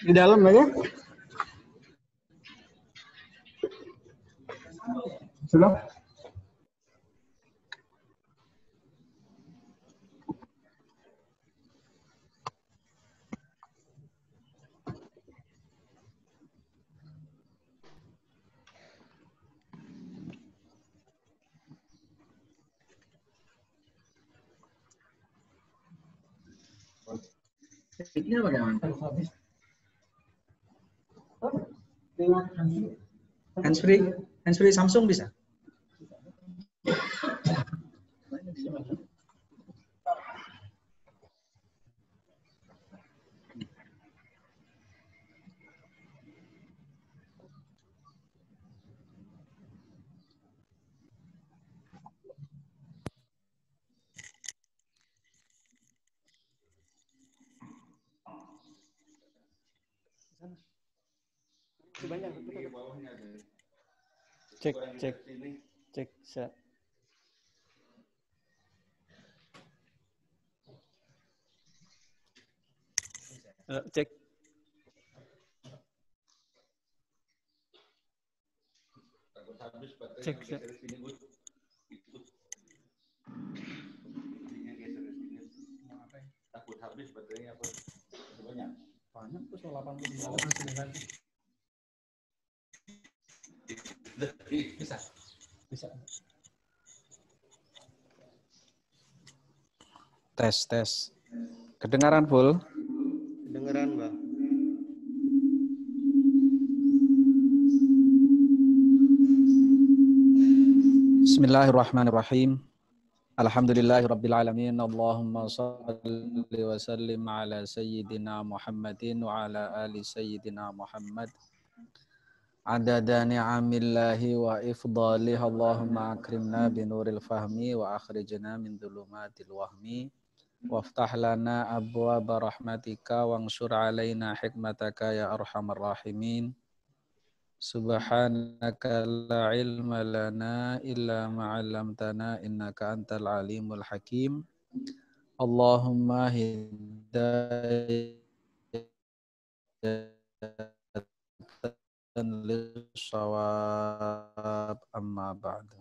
Di dalam aja. Sudah. Ini bagaimana? Handsfree Samsung bisa? Cek. Cek. Cek. Takut habis baterainya apa? Banyak tuh 89. Bisa. Tes. Kedengaran full? Kedengeran, Bang. Bismillahirrahmanirrahim. Alhamdulillahirabbil alamin. Allahumma shalli wa sallim ala sayyidina Muhammadin wa ala ali sayyidina Muhammad. Adada ni'amillahi wa ifdalih. Allahumma akrimna binuril fahmi wa akhrijna min dhulumatil wahmi. Waftah lana abwaaba rahmatika wansur alaina hikmataka ya arhamar rahimin. Subhanaka la ilma lana illa ma 'allamtana innaka antal alimul hakim. Allahumma hidayatan lis-shawab amma ba'du.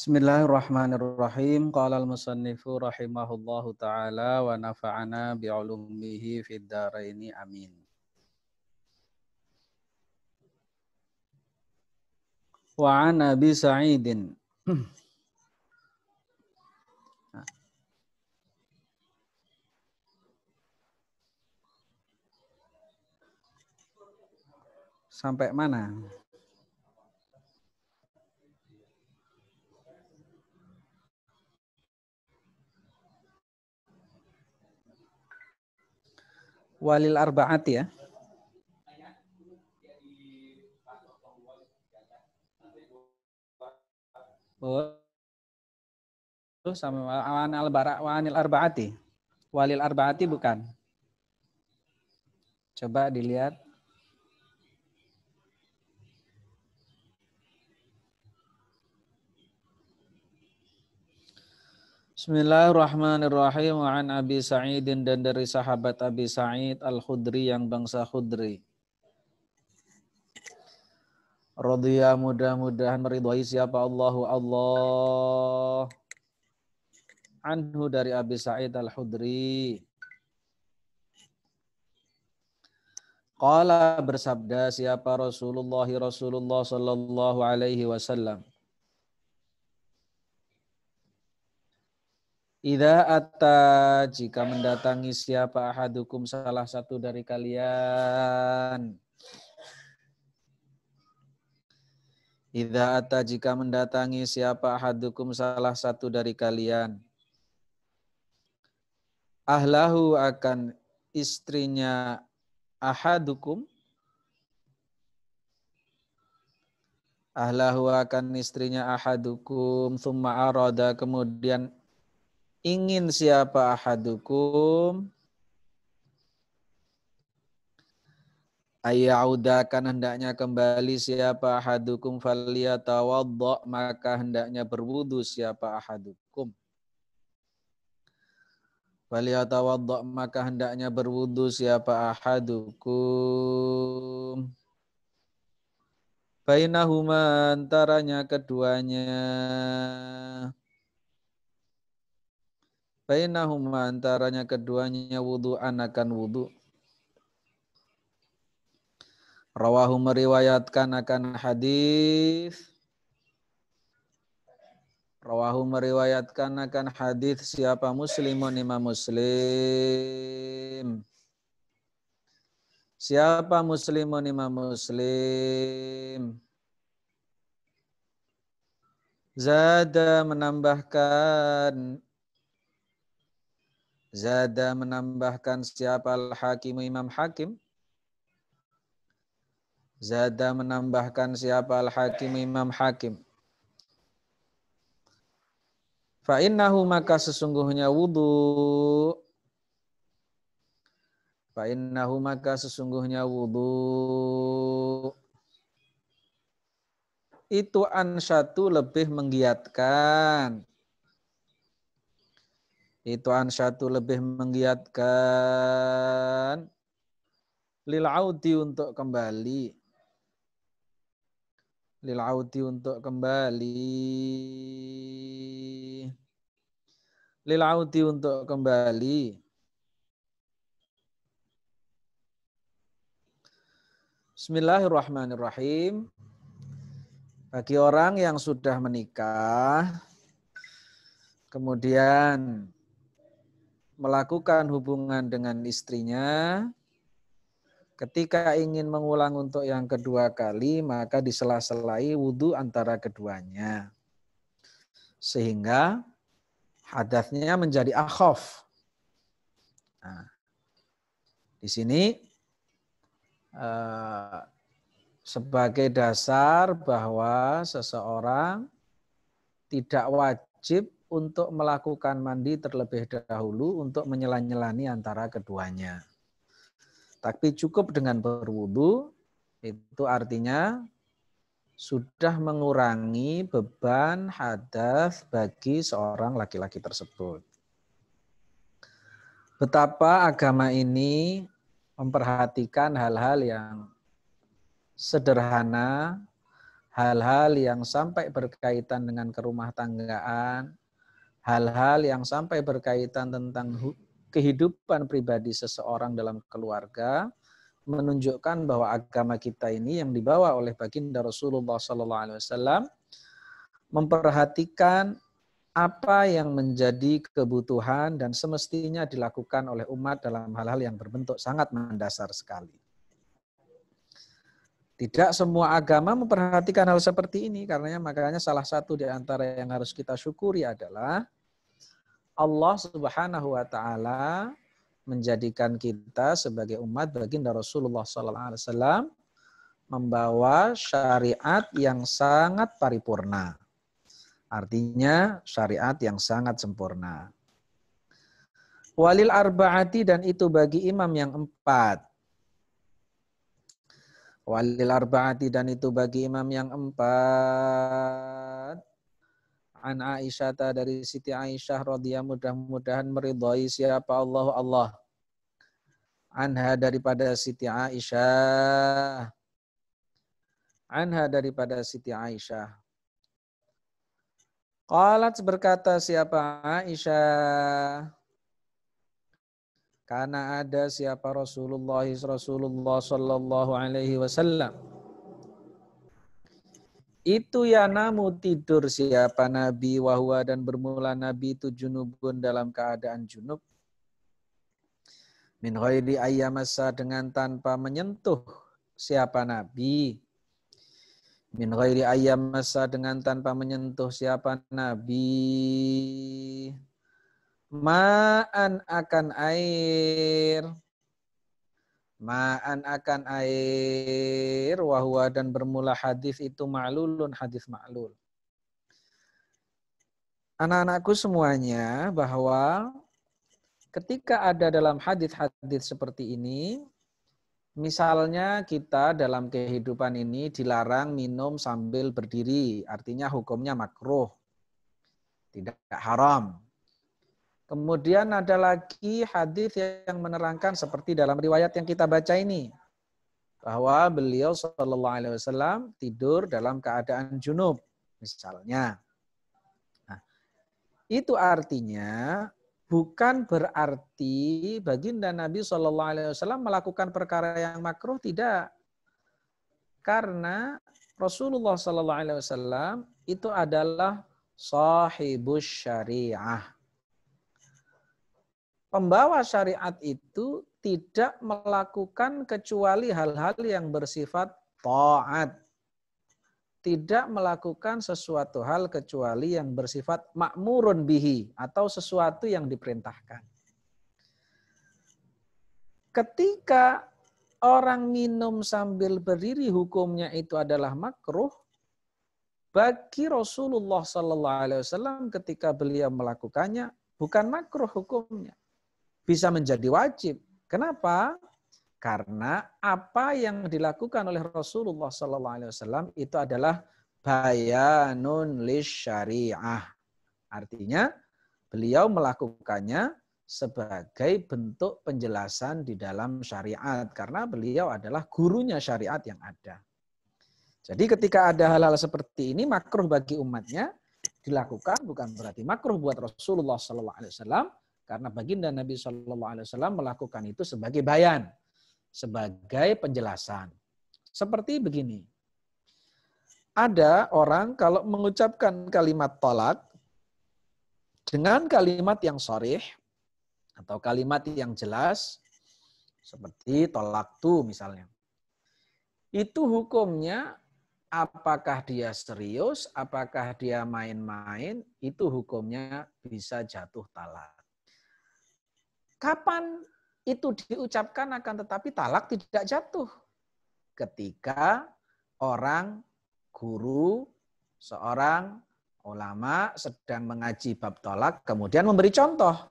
Bismillahirrahmanirrahim. Qala al-musannifu rahimahullahu ta'ala wa nafa'ana bi'ulumihi fid dharaini amin. Wa an Abi Sa'idin. Sampai mana? Walil arba'ati ya. Oh, sama wanil arba'ati. Walil arba'ati bukan. Coba dilihat. Bismillahirrahmanirrahim. Wa an Abi Sa'idin, dan dari sahabat Abi Sa'id Al-Khudri yang bangsa Khudri. Radhiya, mudah-mudahan meridhai siapa Allah anhu, dari Abi Sa'id Al-Khudri. Qala, bersabda siapa Rasulullah sallallahu alaihi wasallam. Idza atta, jika mendatangi siapa ahadukum, salah satu dari kalian. Idza atta, jika mendatangi siapa ahadukum, salah satu dari kalian. Ahlahu, akan istrinya ahadukum. Ahlahu, akan istrinya ahadukum. Thumma arada, kemudian ingin siapa ahadukum. Ayyauda, kan hendaknya kembali siapa ahadukum. Falyatawadda, maka hendaknya berwudu siapa ahadukum. Falyatawadda, maka hendaknya berwudu siapa ahadukum. Bainahuma, antaranya keduanya. Bainahuma, antaranya keduanya, wudu'an, akan wudu. Rawahu, meriwayatkan akan hadis. Rawahu, meriwayatkan akan hadis siapa Muslimun, Imam Muslim. Siapa Muslimun, Imam Muslim. Zada, menambahkan. Zada, menambahkan siapa Al-Hakim, Imam Hakim. Zada, menambahkan siapa Al-Hakim, Imam Hakim. Fa'innahu, maka sesungguhnya wudu. Fa'innahu, maka sesungguhnya wudu. Itu ansyatu, lebih menggiatkan. Itu ansyatu, lebih menggiatkan. Lil'audi, untuk kembali. Lil'audi, untuk kembali. Lil'audi, untuk kembali. Bismillahirrahmanirrahim. Bagi orang yang sudah menikah, kemudian melakukan hubungan dengan istrinya, ketika ingin mengulang untuk yang kedua kali, maka disela-selai wudu antara keduanya. Sehingga hadatsnya menjadi akhaf. Nah, di sini sebagai dasar bahwa seseorang tidak wajib untuk melakukan mandi terlebih dahulu untuk nyela-nyelani antara keduanya. Tapi cukup dengan berwudu, itu artinya sudah mengurangi beban hadas bagi seorang laki-laki tersebut. Betapa agama ini memperhatikan hal-hal yang sederhana, hal-hal yang sampai berkaitan dengan kerumah tanggaan, hal-hal yang sampai berkaitan tentang kehidupan pribadi seseorang dalam keluarga, menunjukkan bahwa agama kita ini yang dibawa oleh baginda Rasulullah SAW memperhatikan apa yang menjadi kebutuhan dan semestinya dilakukan oleh umat dalam hal-hal yang berbentuk sangat mendasar sekali. Tidak semua agama memperhatikan hal seperti ini, makanya salah satu di antara yang harus kita syukuri adalah Allah Subhanahu wa taala menjadikan kita sebagai umat baginda Rasulullah SAW membawa syariat yang sangat paripurna. Artinya syariat yang sangat sempurna. Walil arba'ati, dan itu bagi imam yang 4. Walil arba'ati, dan itu bagi imam yang 4. An Aisyah, dari Siti Aisyah radhiyallahu, mudah-mudahan meridhai siapa Allah. Anha, daripada Siti Aisyah. Anha, daripada Siti Aisyah. Qalat, berkata siapa Aisyah. Karena ada siapa Rasulullah sallallahu alaihi wasallam. Itu yanamu, tidur siapa Nabi, wahwa, dan bermula Nabi itu junubun, dalam keadaan junub. Min ghairi ayyamassa, dengan tanpa menyentuh siapa Nabi. Min ghairi ayyamassa, dengan tanpa menyentuh siapa Nabi. Ma'an, akan air. Ma'an, akan air. Wahwa, dan bermula hadis itu ma'lulun, hadis ma'lul. Anak-anakku semuanya, bahwa ketika ada dalam hadis-hadis seperti ini, misalnya kita dalam kehidupan ini dilarang minum sambil berdiri, artinya hukumnya makruh, tidak haram. Kemudian ada lagi hadis yang menerangkan seperti dalam riwayat yang kita baca ini, bahwa beliau sallallahu alaihi wasallam tidur dalam keadaan junub, misalnya. Nah, itu artinya bukan berarti baginda Nabi sallallahu alaihi wasallam melakukan perkara yang makruh, tidak. Karena Rasulullah sallallahu alaihi wasallam itu adalah sahibus syariah. Pembawa syariat itu tidak melakukan kecuali hal-hal yang bersifat taat. Tidak melakukan sesuatu hal kecuali yang bersifat ma'murun bihi, atau sesuatu yang diperintahkan. Ketika orang minum sambil berdiri hukumnya itu adalah makruh, bagi Rasulullah SAW ketika beliau melakukannya bukan makruh hukumnya. Bisa menjadi wajib. Kenapa? Karena apa yang dilakukan oleh Rasulullah SAW itu adalah bayanun lisyariah. Artinya beliau melakukannya sebagai bentuk penjelasan di dalam syariat. Karena beliau adalah gurunya syariat yang ada. Jadi ketika ada hal-hal seperti ini makruh bagi umatnya dilakukan, bukan berarti makruh buat Rasulullah SAW. Karena baginda Nabi SAW melakukan itu sebagai bayan, sebagai penjelasan. Seperti begini. Ada orang kalau mengucapkan kalimat tolak dengan kalimat yang sharih atau kalimat yang jelas, seperti tolak tu misalnya. Itu hukumnya apakah dia serius, apakah dia main-main, itu hukumnya bisa jatuh talak. Kapan itu diucapkan akan tetapi talak tidak jatuh? Ketika orang guru, seorang ulama sedang mengaji bab talak, kemudian memberi contoh.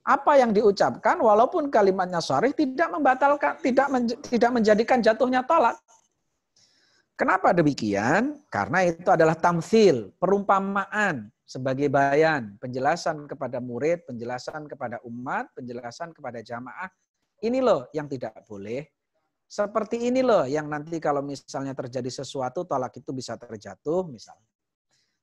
Apa yang diucapkan walaupun kalimatnya sharih tidak membatalkan, tidak menjadikan jatuhnya talak. Kenapa demikian? Karena itu adalah tamtsil, perumpamaan sebagai bayan, penjelasan kepada murid, penjelasan kepada umat, penjelasan kepada jamaah. Ini loh yang tidak boleh. seperti ini loh yang nanti kalau misalnya terjadi sesuatu talak itu bisa terjatuh misalnya.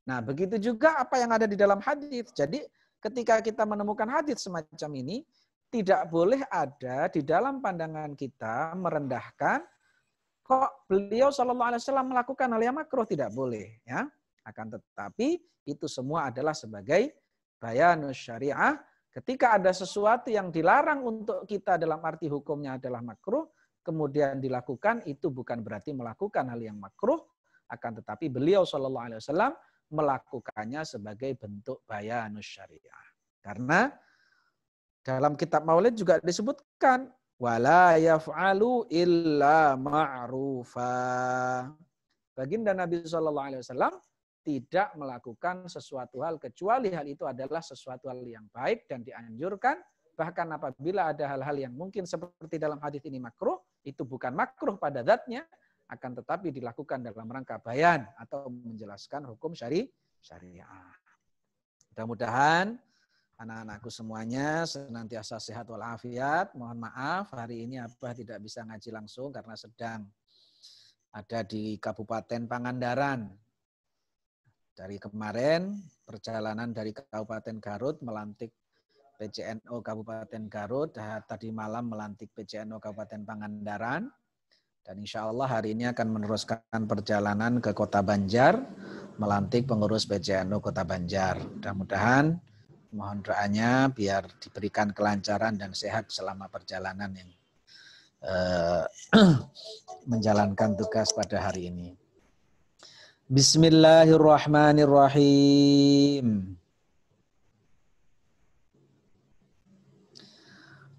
Nah, begitu juga apa yang ada di dalam hadis. Jadi ketika kita menemukan hadis semacam ini, tidak boleh ada di dalam pandangan kita merendahkan kok beliau Shallallahu Alaihi Wasallam melakukan hal yang makruh, tidak boleh ya. Akan tetapi itu semua adalah sebagai bayanus syariah. Ketika ada sesuatu yang dilarang untuk kita dalam arti hukumnya adalah makruh, kemudian dilakukan, itu bukan berarti melakukan hal yang makruh, akan tetapi beliau Shallallahu Alaihi Wasallam melakukannya sebagai bentuk bayanus syariah. Karena dalam kitab Maulid juga disebutkan wala yaf'alu illa ma'rufa. Baginda Nabi Shallallahu Alaihi Wasallam tidak melakukan sesuatu hal kecuali hal itu adalah sesuatu hal yang baik dan dianjurkan. Bahkan apabila ada hal-hal yang mungkin seperti dalam hadis ini makruh, itu bukan makruh pada zatnya, akan tetapi dilakukan dalam rangka bayan atau menjelaskan hukum syariah. Mudah-mudahan anak-anakku semuanya senantiasa sehat walafiat. Mohon maaf hari ini Abah tidak bisa ngaji langsung karena sedang ada di Kabupaten Pangandaran. Dari kemarin perjalanan dari Kabupaten Garut melantik PCNO Kabupaten Garut, tadi malam melantik PCNO Kabupaten Pangandaran, dan insya Allah hari ini akan meneruskan perjalanan ke Kota Banjar, melantik pengurus PCNO Kota Banjar. Mudah-mudahan mohon doanya biar diberikan kelancaran dan sehat selama perjalanan yang menjalankan tugas pada hari ini. Bismillahirrahmanirrahim.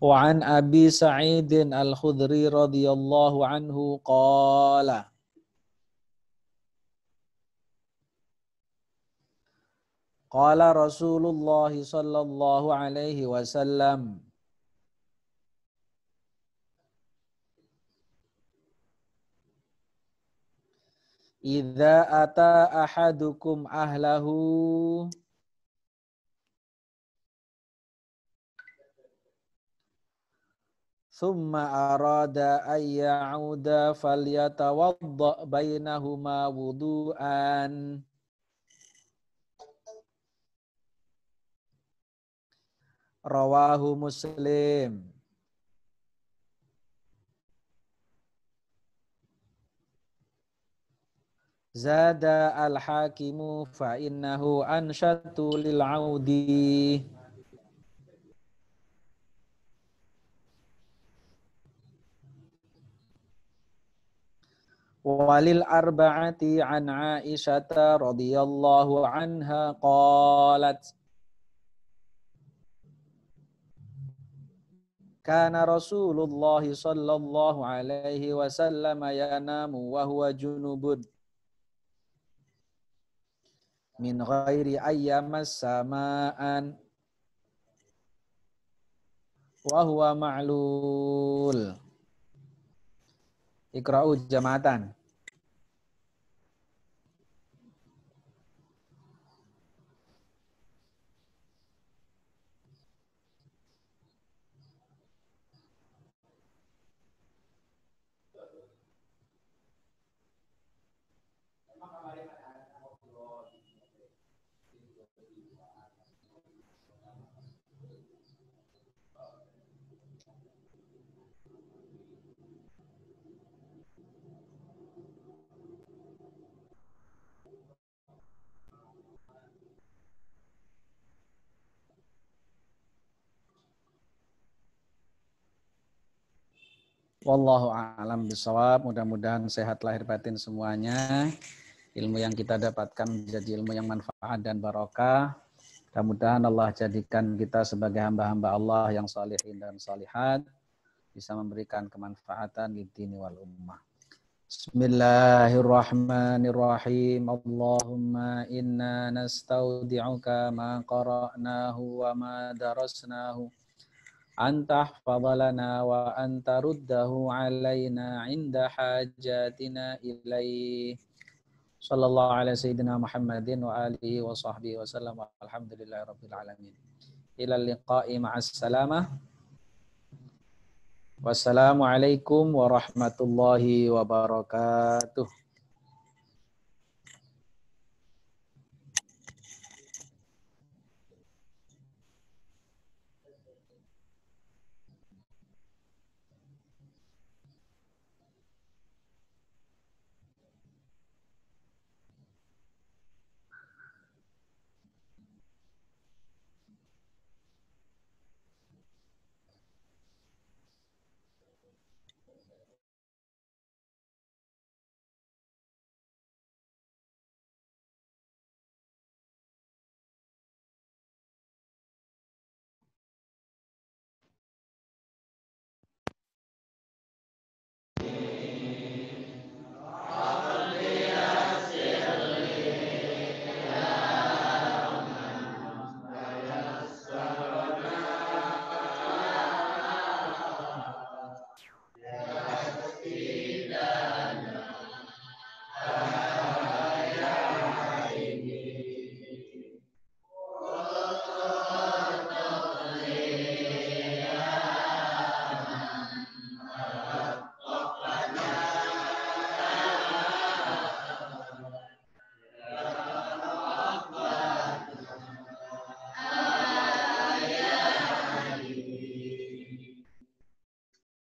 Wa an Abi Sa'id Al-Khudri radhiyallahu anhu qala qala Rasulullah sallallahu alaihi wasallam idza ata ahadukum ahlahu thumma arada an ya'uda falyatawadda bainahuma wudu'an. Rawahu Muslim. Zada al-hakimu fa innahu anshatu lil audi. Walil arba'ati an Aisyata radhiyallahu anha qalat kana Rasulullah sallallahu alaihi wasallam yanamu wa huwa junubun min ghairi ayyamas samaan wa huwa ma'lul. Iqra'u jama'atan. Wallahu a'lam bishawab. Mudah-mudahan sehat lahir batin semuanya. Ilmu yang kita dapatkan menjadi ilmu yang manfaat dan barokah. Mudah-mudahan Allah jadikan kita sebagai hamba-hamba Allah yang salihin dan salihat, bisa memberikan kemanfaatan di dini wal ummah. Bismillahirrahmanirrahim. Allahumma inna nastaudi'uka ma qara'nahu wa ma darasnahu. Anta hfadhalana wa anta ruddahu alaina inda hajatina ilaih. Sallallahu ala sayyidina Muhammadin wa alihi wa sahbihi wa sallam. Alhamdulillahi rabbil alamin. Ila liqa'i ma'as salamah. Wassalamualaikum warahmatullahi wabarakatuh.